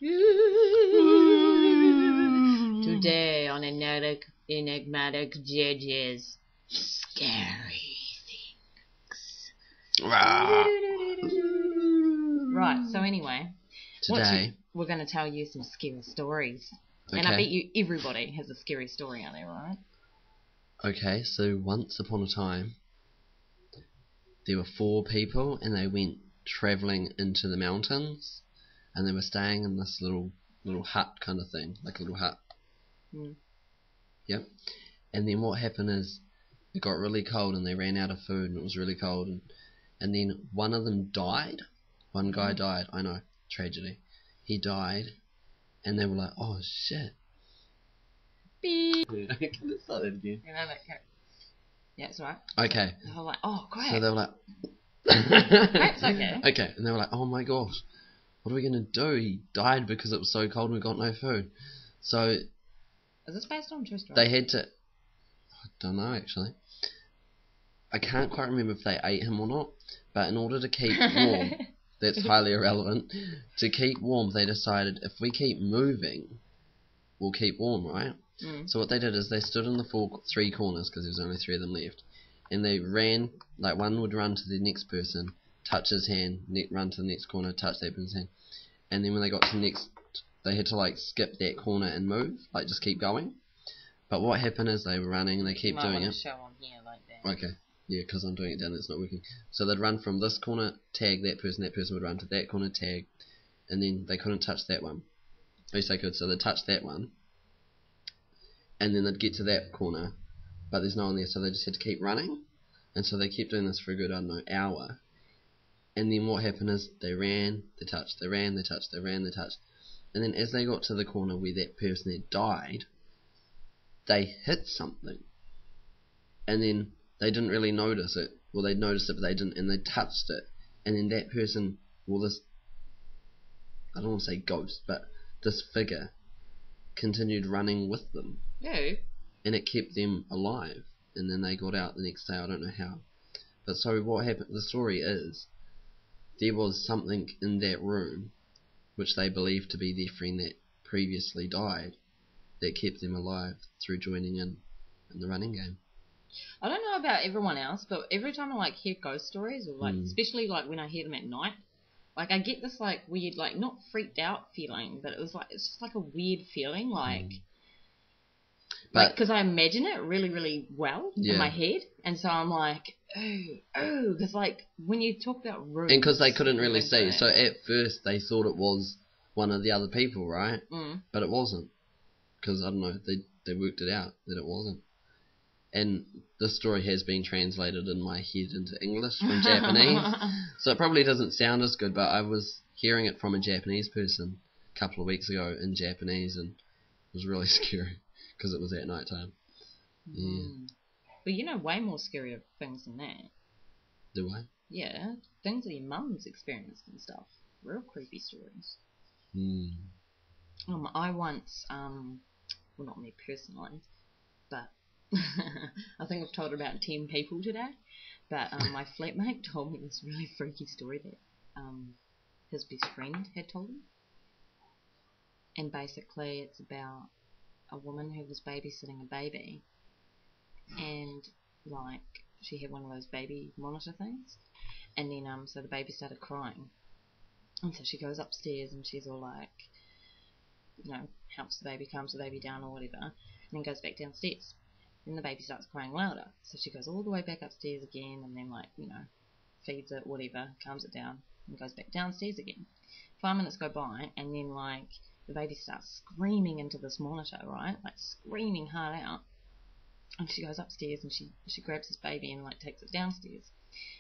Today on Enigmatic Judges, scary things. Right, so anyway, today we're going to tell you some scary stories. Okay. And I bet you everybody has a scary story out there, right? Okay, so once upon a time, there were 4 people, and they went travelling into the mountains, and they were staying in this little hut kind of thing, like a little hut. Mm. Yep. And then what happened is, it got really cold, and they ran out of food, and it was really cold, and then one of them died. One guy died. I know, tragedy. He died, and they were like, "Oh shit." Beep. Let's start that again. Yeah, it's alright. Okay. So they were like, "Oh, great." So they were like, That's okay. Okay, and they were like, "Oh my gosh, what are we gonna do? He died because it was so cold and we got no food." So is this based on true story? they had to. I don't know actually. I can't quite remember if they ate him or not. But in order to keep warm, that's highly irrelevant. To keep warm, they decided if we keep moving, we'll keep warm, right? Mm. So what they did is they stood in the 3 corners, because there was only 3 of them left, and they ran, like one would run to the next person, touch his hand, run to the next corner, touch that person's hand, and then when they got to the next, they had to like skip that corner and move, like just keep going. But what happened is they were running and they kept doing it. Show on here like that. Okay, yeah, because I'm doing it down, it's not working. So they'd run from this corner, tag that person would run to that corner, tag, and then they couldn't touch that one. At least they could, so they'd touch that one, and then they'd get to that corner, but there's no one there, so they just had to keep running. And so they kept doing this for a good, I don't know, hour. And then what happened is they ran, they touched, they ran, they touched, they ran, they touched. And then as they got to the corner where that person had died, they hit something. And then they didn't really notice it. Well, they noticed it, but they didn't, and they touched it. And then that person, well, this, I don't want to say ghost, but this figure continued running with them. Yeah. And it kept them alive. And then they got out the next day, I don't know how. But so what happened, the story is, there was something in that room, which they believed to be their friend that previously died, that kept them alive through joining in the running game. I don't know about everyone else, but every time I like hear ghost stories, or like especially like when I hear them at night, like I get this like weird, like not freaked out feeling, but it's just like a weird feeling, like because I imagine it really, really well in my head, and so I'm like, oh, because like when you talk about rooms, and because they couldn't really see, so at first they thought it was one of the other people, right? But it wasn't, because I don't know, they worked it out that it wasn't. And this story has been translated in my head into English from Japanese, so it probably doesn't sound as good, but I was hearing it from a Japanese person a couple of weeks ago in Japanese, and it was really scary, because it was at night time. Yeah. But you know way more scarier things than that. Do I? Yeah, things that your mum's experienced and stuff. Real creepy stories. I once, well not me personally, but I think I've told about 10 people today, but my flatmate told me this really freaky story that his best friend had told him. And basically it's about a woman who was babysitting a baby, and like she had one of those baby monitor things, and then so the baby started crying, and so she goes upstairs and she's all like, you know, helps the baby, calms the baby down or whatever, and then goes back downstairs. Then the baby starts crying louder, so she goes all the way back upstairs again, and then like, you know, feeds it, whatever, calms it down, and goes back downstairs again. 5 minutes go by, and then like the baby starts screaming into this monitor, right? Like screaming hard out. And she goes upstairs and she grabs this baby and like takes it downstairs.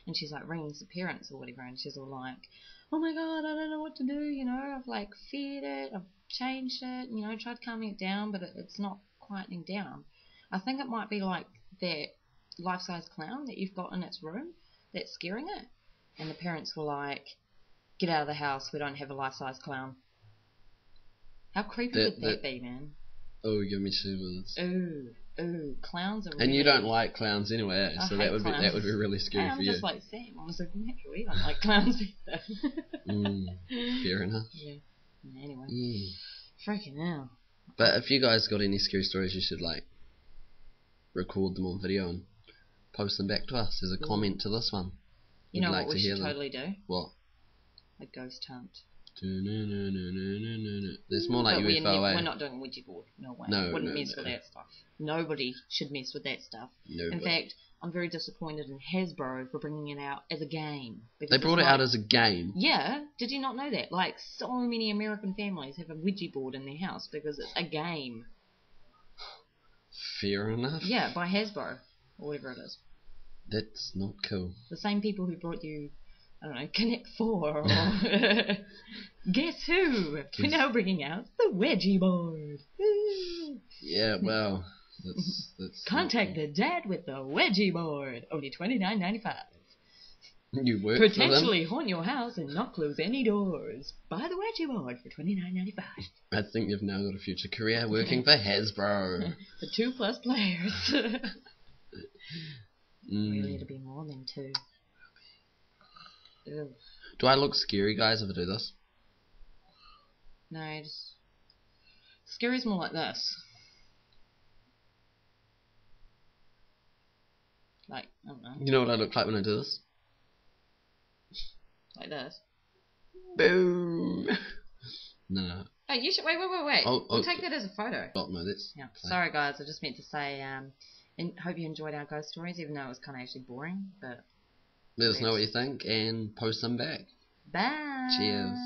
And she's like ringing some parents or whatever, and she's all like, oh my god, I don't know what to do, you know, I've like fed it, I've changed it, you know, tried calming it down, but it's not quietening down. I think it might be like that life-size clown that you've got in its room that's scaring it. And the parents were like, get out of the house, we don't have a life-size clown. How creepy would that be, man? Oh, give me shivers. Ooh, clowns are really... And you don't like clowns anyway, so that would clowns. be really scary for you. I'm just like Sam, I was like, naturally, I don't like clowns either. Fair enough. Yeah. Anyway, Yeah. freaking hell. But if you guys got any scary stories, you should like record them on video and post them back to us as a comment to this one. You We'd know like what to we hear should them. totally do? What? A ghost hunt. It's more like But UFO. we're not doing a Ouija board. No way. No, Wouldn't no, mess with that stuff. Nobody should mess with that stuff. No, In fact, I'm very disappointed in Hasbro for bringing it out as a game. they brought it out as a game. Yeah, did you not know that? Like, so many American families have a Ouija board in their house because it's a game. Fair enough. Yeah, by Hasbro, or whatever it is. That's not cool. The same people who brought you, I don't know, Connect 4, or Guess Who? We're now bringing out the Ouija board. Yeah, well, that's Contact the dad with the Ouija board. Only $29.95. You work for them? Potentially haunt your house and not close any doors. Buy the Ouija board for $29.95. I think you've now got a future career working for Hasbro. For 2+ players. Really, Mm. it'll be more than 2. Ew. Do I look scary, guys, if I do this? No, just... Scary's more like this. Like, I don't know. You know what I look like when I do this? Like this. Boom! No. Oh, you should... Wait. Oh, We'll take that as a photo. Oh, no, that's... Yeah. Sorry, guys. I just meant to say, and hope you enjoyed our ghost stories, even though it was kind of actually boring, but... Let us know what you think and post them back. Bye! Cheers.